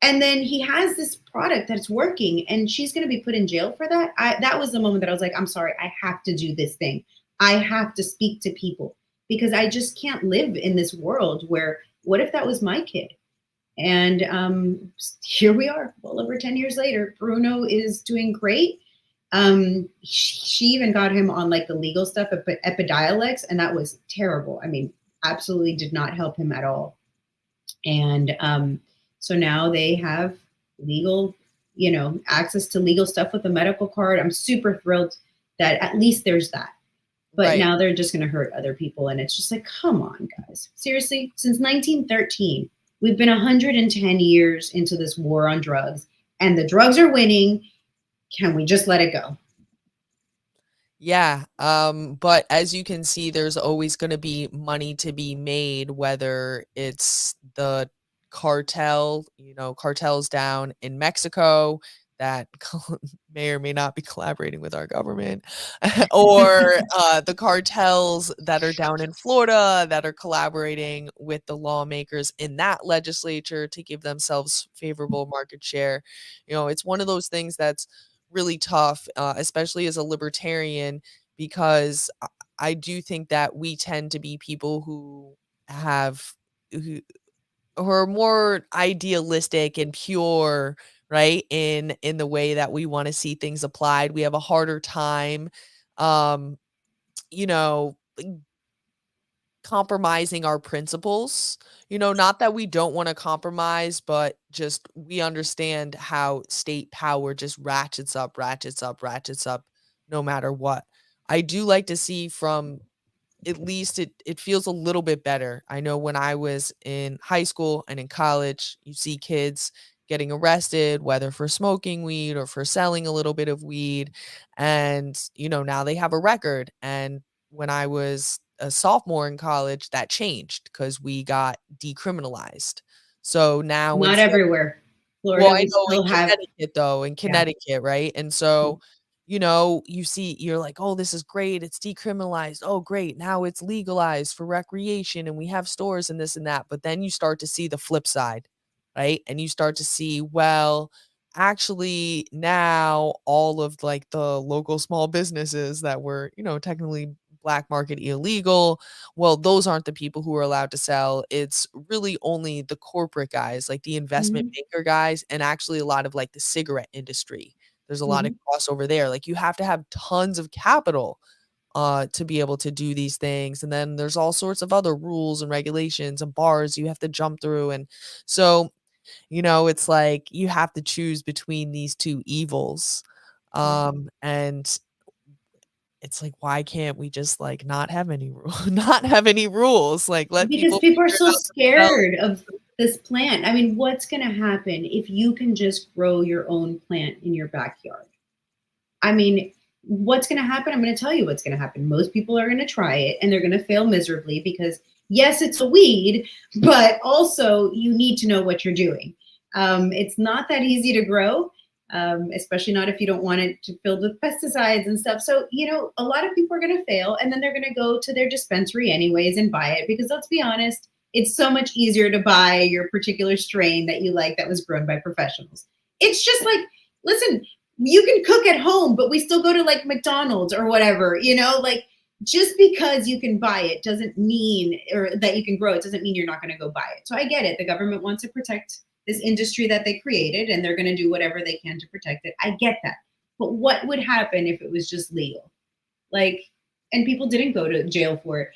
And then he has this product that's working, and she's going to be put in jail for that. That was the moment that I was like, I'm sorry, I have to do this thing. I have to speak to people because I just can't live in this world where, what if that was my kid? And here we are, well over 10 years later. Bruno is doing great. She even got him on like the legal stuff, Epidiolex, and that was terrible. I mean, absolutely did not help him at all. And so now they have legal, access to legal stuff with a medical card. I'm super thrilled that at least there's that. But Right. now they're just going to hurt other people. And it's just like, come on, guys. Seriously, since 1913, we've been 110 years into this war on drugs, and the drugs are winning. Can we just let it go? Yeah, but as you can see, there's always gonna be money to be made, whether it's the cartel, cartels down in Mexico that may or may not be collaborating with our government, or the cartels that are down in Florida that are collaborating with the lawmakers in that legislature to give themselves favorable market share. It's one of those things that's really tough, especially as a libertarian, because I do think that we tend to be people have who, who are more idealistic and pure, right? In the way that we want to see things applied. We have a harder time, um, you know, compromising our principles. Not that we don't wanna compromise, but just we understand how state power just ratchets up, ratchets up, ratchets up no matter what. I do like to see from at least it feels a little bit better. I know when I was in high school and in college, you see kids getting arrested, whether for smoking weed or for selling a little bit of weed. And, now they have a record. And when I was a sophomore in college, that changed because we got decriminalized. So now Not instead, everywhere. well, Florida, I we know in still have, Connecticut though, in yeah. Connecticut, right? And so, you're like, "Oh, this is great. It's decriminalized. Oh, great. Now it's legalized for recreation and we have stores and this and that." But then you start to see the flip side, right? And you start to see, well, actually now all of like the local small businesses that were, technically black market illegal, well, those aren't the people who are allowed to sell. It's really only the corporate guys, like the investment Mhm, banker guys, and actually a lot of like the cigarette industry. There's a lot of mhm. crossover there. Like you have to have tons of capital to be able to do these things. And then there's all sorts of other rules and regulations and bars you have to jump through. And so, it's like you have to choose between these two evils. Yeah. And it's like, why can't we just, like, not have any not have any rules? Like, let Because people people are figure it so out themselves. scared of this plant. I mean, what's going to happen if you can just grow your own plant in your backyard? I mean, what's going to happen? I'm going to tell you what's going to happen. Most people are going to try it and they're going to fail miserably because, yes, it's a weed, but also you need to know what you're doing. It's not that easy to grow, especially not if you don't want it to filled with pesticides and stuff. So, a lot of people are going to fail and then they're going to go to their dispensary anyways and buy it because let's be honest, it's so much easier to buy your particular strain that you like that was grown by professionals. It's just like, listen, you can cook at home, but we still go to like McDonald's or whatever, like just because you can buy it doesn't mean, or that you can grow it doesn't mean you're not going to go buy it. So I get it. The government wants to protect this industry that they created and they're going to do whatever they can to protect it. I get that. But what would happen if it was just legal? Like, and people didn't go to jail for it.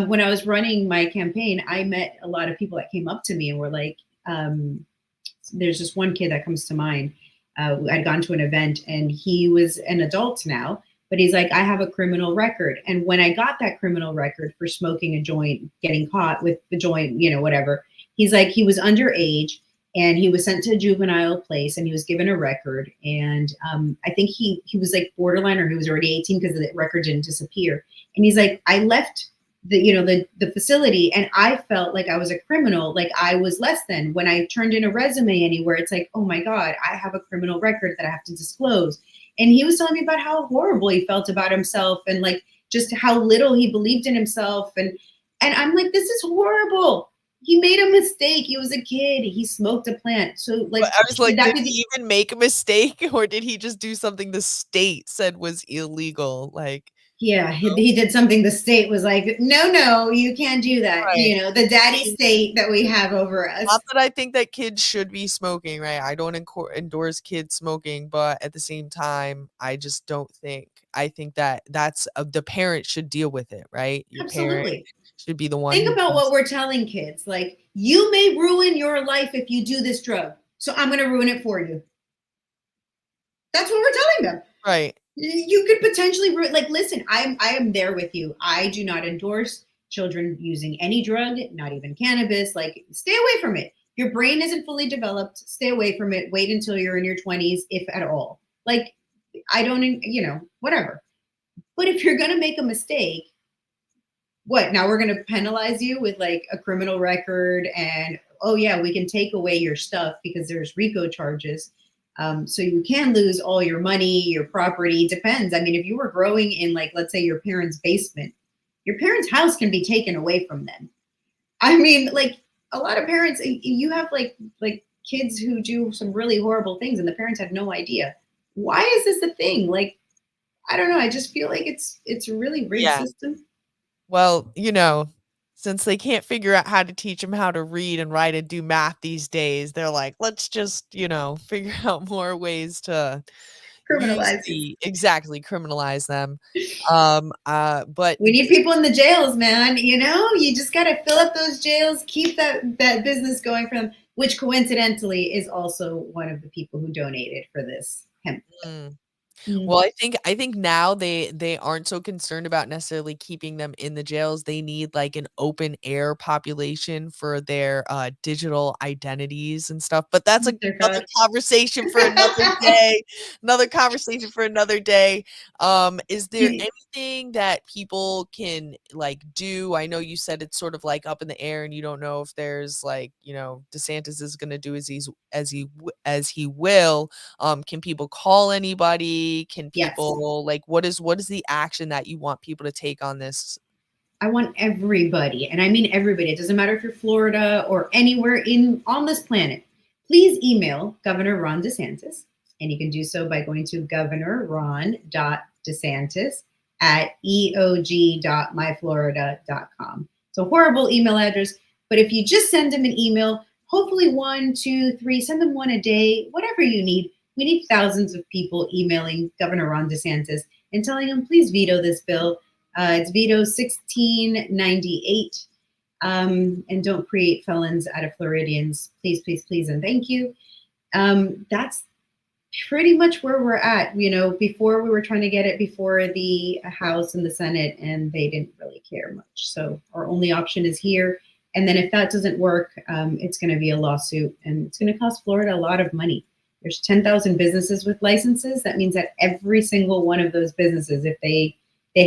When I was running my campaign, I met a lot of people that came up to me and were like, there's just one kid that comes to mind. I'd gone to an event and he was an adult now, but he's like, I have a criminal record. And when I got that criminal record for smoking a joint, getting caught with the joint, whatever, he's like, he was underage and he was sent to a juvenile place and he was given a record. And I think he was like borderline, or he was already 18 because the record didn't disappear. And he's like, I left the facility and I felt like I was a criminal, like I was less than. When I turned in a resume anywhere, it's like, oh my God, I have a criminal record that I have to disclose. And he was telling me about how horrible he felt about himself and like just how little he believed in himself. And I'm like, this is horrible. He made a mistake. He was a kid. He smoked a plant. So But like, I was should like, that did be he even make a mistake or did he just do something the state said was illegal? Like, yeah, you know? he did something the state was like, no, you can't do that. Right. The daddy I mean, state that we have over not us. that I think that kids should be smoking, right? I don't endorse kids smoking, but at the same time, I just don't think I think that that's the parent should deal with it, right? Your parent Absolutely. should be the one Think who about what does. we're telling kids. Like, you may ruin your life if you do this drug. So I'm going to ruin it for you. That's what we're telling them. Right. You could potentially like, listen, I am there with you. I do not endorse children using any drug, not even cannabis. Like, stay away from it. Your brain isn't fully developed. Stay away from it. Wait until you're in your 20s, if at all. Like, I don't, whatever. But if you're going to make a mistake, what, now we're going to penalize you with like a criminal record, and oh yeah, we can take away your stuff because there's RICO charges. So you can lose all your money, your property. Depends. I mean, if you were growing in, like, let's say your parents' basement, your parents' house can be taken away from them. I mean, like, a lot of parents, you have like kids who do some really horrible things and the parents have no idea. Why is this a thing? Like, I don't know. I just feel like it's a really rigged Yeah. system. Well, since they can't figure out how to teach them how to read and write and do math these days, they're like, let's just, figure out more ways to use Criminalize you. the exactly, criminalize them. But We need people in the jails, man. You just got to fill up those jails, keep that business going for them, which coincidentally is also one of the people who donated for this hemp. mm. Mm. Well, I think now they aren't so concerned about necessarily keeping them in the jails. They need, like, an open air population for their, digital identities and stuff, but that's Oh, dear another God. conversation for another day, another conversation for another day. Is there anything that people can, like, do? I know you said it's sort of, like, up in the air and you don't know if there's, like, DeSantis is gonna do as he will. Can people call anybody? Can Yes. people like what is the action that you want people to take on this? I want everybody, and I mean everybody. It doesn't matter if you're Florida or anywhere in on this planet. Please email Governor Ron DeSantis, and you can do so by going to governorron.desantis at eog.myflorida.com. It's a horrible email address, but if you just send him an email, hopefully one, two, three, send them one a day, whatever you need. We need thousands of people emailing Governor Ron DeSantis and telling him, please veto this bill. It's veto 1698. And don't create felons out of Floridians. Please, please, please, and thank you. That's pretty much where we're at. Before we were trying to get it before the House and the Senate, and they didn't really care much. So our only option is here. And then if that doesn't work, it's going to be a lawsuit, and it's going to cost Florida a lot of money. There's 10,000 businesses with licenses. That means that every single one of those businesses, if they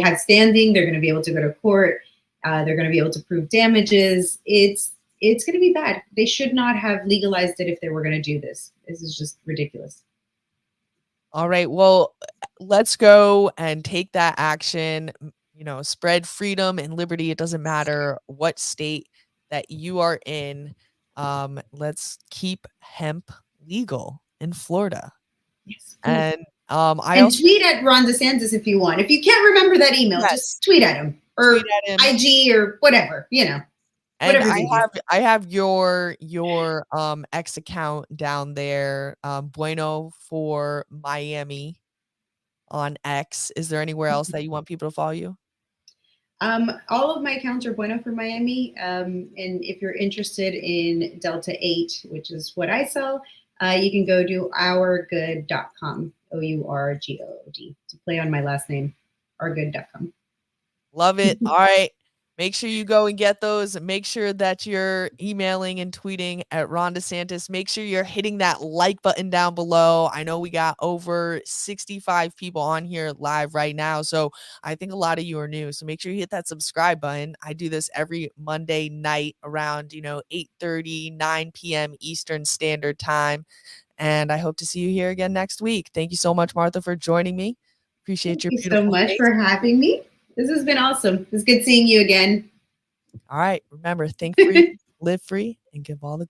have standing, they're going to be able to go to court. They're going to be able to prove damages. It's going to be bad. They should not have legalized it if they were going to do this. This is just ridiculous. All right. Well, let's go and take that action. Spread freedom and liberty. It doesn't matter what state that you are in. Let's keep hemp legal in Florida. Yes, please. And I And also tweet at Ron DeSantis if you want. If you can't remember that email, just yes, tweet at him tweet or at him. IG or whatever, And whatever's I easiest. have I have your X account down there, Bueno for Miami on X. Is there anywhere else that you want people to follow you? All of my accounts are Bueno for Miami. And if you're interested in Delta-8, which is what I sell, you can go to ourgood.com. OURGOOD, to play on my last name, ourgood.com. Love it. All right. Make sure you go and get those. Make sure that you're emailing and tweeting at Ron DeSantis. Make sure you're hitting that like button down below. I know we got over 65 people on here live right now, so I think a lot of you are new. So make sure you hit that subscribe button. I do this every Monday night around, 8:30, 9 p.m. Eastern Standard Time. And I hope to see you here again next week. Thank you so much, Martha, for joining me. Appreciate Thank your you so beautiful much face. for having me. This has been awesome. It's good seeing you again. All right. Remember, think free, live free, and give all the